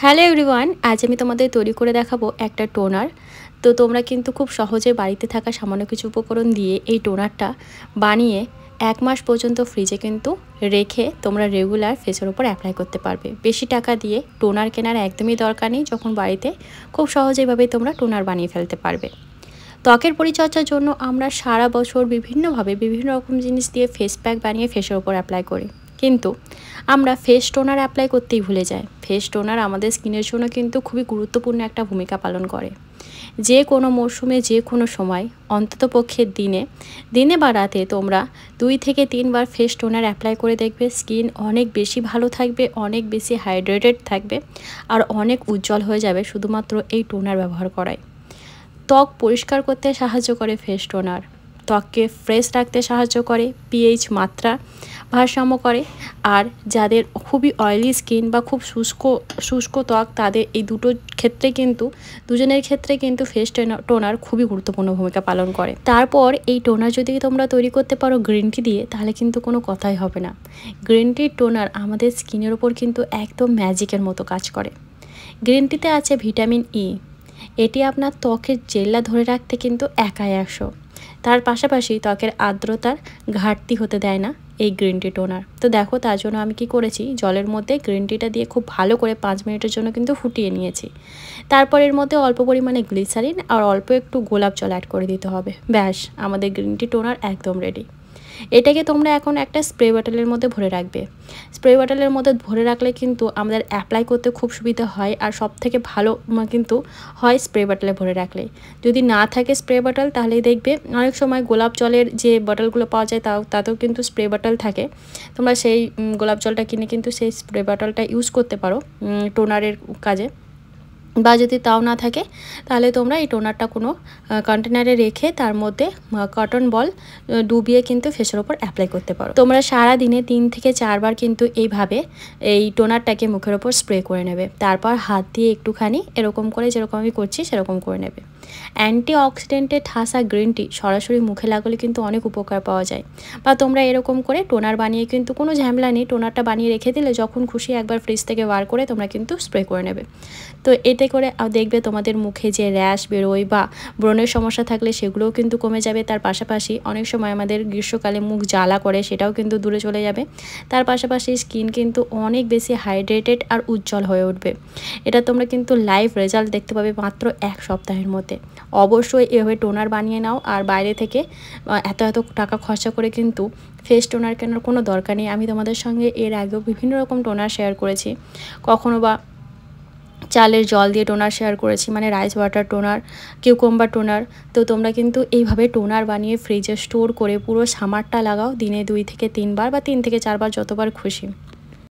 Hello everyone, আজ আমি তোমাদের তৈরি করে দেখাবো একটা টোনার। তো তোমরা কিন্তু খুব সহজে বাড়িতে থাকা সামান্য কিছু উপকরণ দিয়ে এই টোনারটা বানিয়ে 1 মাস পর্যন্ত ফ্রিজে কিন্তু রেখে তোমরা রেগুলার ফেসের উপর অ্যাপ্লাই করতে পারবে। বেশি টাকা দিয়ে টোনার কেনার একদমই দরকার নেই, যখন বাড়িতে খুব সহজেভাবে তোমরা টোনার বানিয়ে ফেলতে পারবে। ত্বকের পরিচর্যার জন্য আমরা সারা বছর বিভিন্নভাবে বিভিন্ন রকম জিনিস দিয়ে ফেস প্যাক বানিয়ে ফেসের ওপর অ্যাপ্লাই করি, কিন্তু আমরা ফেস টোনার অ্যাপ্লাই করতেই ভুলে যাই। ফেস টোনার আমাদের স্কিনের জন্য কিন্তু খুবই গুরুত্বপূর্ণ একটা ভূমিকা পালন করে। যে কোনো মরশুমে যে কোনো সময় অন্ততপক্ষে দিনে বা রাতে তোমরা 2 থেকে 3 বার ফেস টোনার অ্যাপ্লাই করে দেখবে, স্কিন অনেক বেশি ভালো থাকবে, অনেক বেশি হাইড্রেটেড থাকবে আর অনেক উজ্জ্বল হয়ে যাবে শুধুমাত্র এই টোনার ব্যবহার করায়। ত্বক পরিষ্কার করতে সাহায্য করে ফেস টোনার, ত্বককে ফ্রেশ রাখতে সাহায্য করে, পিএইচ মাত্রা ভারসাম্য করে। আর যাদের খুবই অয়েলি স্কিন বা খুব শুষ্ক ত্বক, তাদের এই দুজনের ক্ষেত্রে কিন্তু ফেস টোনার খুবই গুরুত্বপূর্ণ ভূমিকা পালন করে। তারপর এই টোনার যদি তোমরা তৈরি করতে পারো গ্রিন টি দিয়ে, তাহলে কিন্তু কোনো কথাই হবে না। গ্রিন টির টোনার আমাদের স্কিনের ওপর কিন্তু একদম ম্যাজিকের মতো কাজ করে। গ্রিন টিতে আছে ভিটামিন ই, এটি আপনার ত্বকের জেল্লা ধরে রাখতে কিন্তু একাই 100। তার পাশাপাশি ত্বকের আর্দ্রতার ঘাটতি হতে দেয় না এই গ্রিন টি টোনার। তো দেখো, তার জন্য আমি কি করেছি, জলের মধ্যে গ্রিন টিটা দিয়ে খুব ভালো করে 5 মিনিটের জন্য কিন্তু ফুটিয়ে নিয়েছি। তারপর এর মধ্যে অল্প পরিমাণে গ্লিসারিন আর অল্প একটু গোলাপ জল অ্যাড করে দিতে হবে। ব্যাস, আমাদের গ্রিন টি টোনার একদম রেডি। এটাকে তোমরা এখন একটা স্প্রে বটলের মধ্যে ভরে রাখবে। স্প্রে বটলের মধ্যে ভরে রাখলে কিন্তু আমাদের অ্যাপ্লাই করতে খুব সুবিধা হয়, আর সবথেকে ভালো কিন্তু হয় স্প্রে বটলে ভরে রাখলে। যদি না থাকে স্প্রে বটল, তাহলে দেখবে অনেক সময় গোলাপ জলের যে বটলগুলো পাওয়া যায় তাতেও কিন্তু স্প্রে বটল থাকে। তোমরা সেই গোলাপ জলটা কিনে কিন্তু সেই স্প্রে বটলটা ইউজ করতে পারো টোনারের কাজে। বা যদি তাও না থাকে, তাহলে তোমরা এই টোনারটা কোনো কন্টেনারে রেখে তার মধ্যে কটন বল ডুবিয়ে কিন্তু ফেসের ওপর অ্যাপ্লাই করতে পারো। তোমরা সারা দিনে 3 থেকে 4 বার কিন্তু এইভাবে এই টোনারটাকে মুখের ওপর স্প্রে করে নেবে। তারপর হাত দিয়ে একটুখানি এরকম করে, যেরকম আমি করছি সেরকম করে নেবে। অ্যান্টিঅক্সিডেন্টে ঠাসা গ্রিন টি সরাসরি মুখে লাগালে কিন্তু অনেক উপকার পাওয়া যায়। বা তোমরা এরকম করে টোনার বানিয়ে কিন্তু কোনো ঝামেলা নেই, টোনারটা বানিয়ে রেখে দিলে যখন খুশি একবার ফ্রিজ থেকে বার করে তোমরা কিন্তু স্প্রে করে নেবে। তো এতে করে দেখবে তোমাদের মুখে যে র্যাশ বেরোয় বা ব্রণের সমস্যা থাকলে সেগুলোও কিন্তু কমে যাবে। তার পাশাপাশি অনেক সময় আমাদের গ্রীষ্মকালে মুখ জ্বালা করে, সেটাও কিন্তু দূরে চলে যাবে। তার পাশাপাশি স্কিন কিন্তু অনেক বেশি হাইড্রেটেড আর উজ্জ্বল হয়ে উঠবে। এটা তোমরা কিন্তু লাইভ রেজাল্ট দেখতে পাবে মাত্র 1 সপ্তাহের মধ্যে। অবশ্যই এভাবে টোনার বানিয়ে নাও, আর বাইরে থেকে এত টাকা খরচা করে কিন্তু ফেস টোনার কেনার কোনো দরকার নেই। আমি তোমাদের সঙ্গে এর আগেও বিভিন্ন রকম টোনার শেয়ার করেছি, কখনো বা চালের জল দিয়ে টোনার শেয়ার করেছি, মানে rice water toner, cucumber toner. তো তোমরা কিন্তু এইভাবে টোনার বানিয়ে ফ্রিজে স্টোর করে পুরো সামারটা লাগাও, দিনে 2 থেকে 3 বার বা 3 থেকে 4 বার, যতবার খুশি।